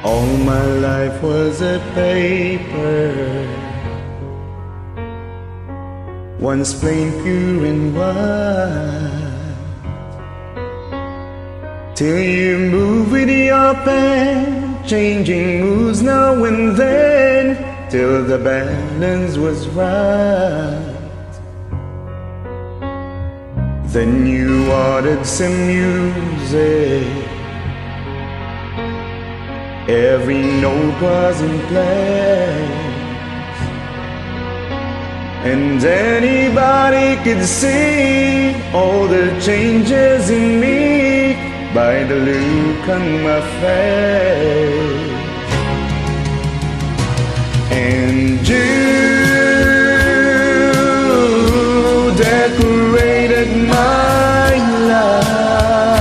All my life was a paper, once plain, pure and white, till you move with your pen, changing moves now and then, till the balance was right. Then you ordered some music, every note was in place, and anybody could see all the changes in me by the look on my face. And you decorated my life,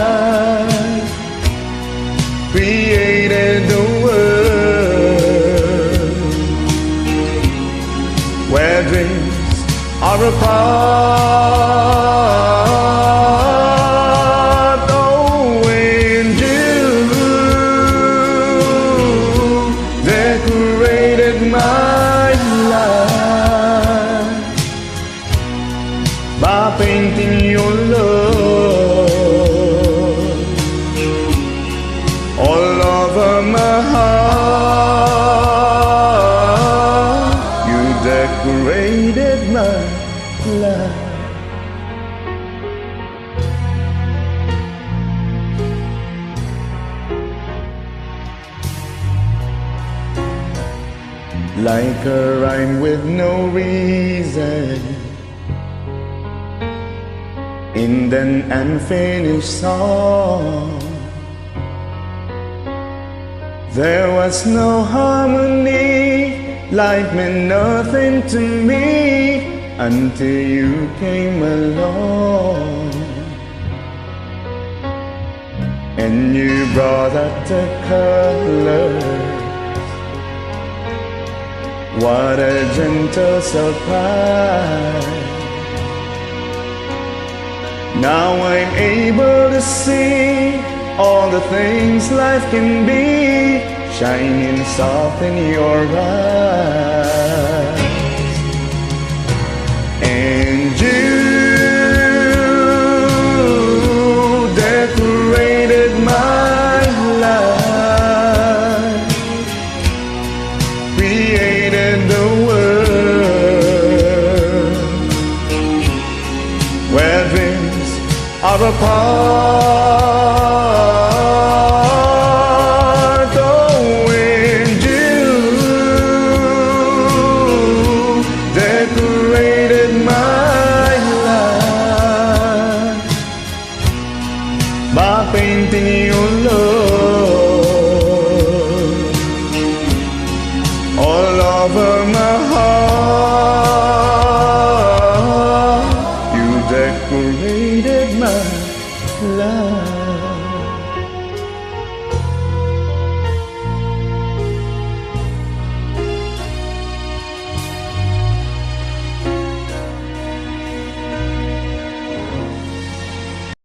created the world where dreams are apart. Oh, and you decorated my life by painting your love all over my heart. You decorated my life. Like a rhyme with no reason in an unfinished song, there was no harmony. Life meant nothing to me until you came along, and you brought out the colors. What a gentle surprise. Now I'm able to see all the things life can be, shining soft in your eyes. And you decorated my life, created the world where dreams are apart. Oh, and you decorated my life by painting your love all over my heart. You decorated my life.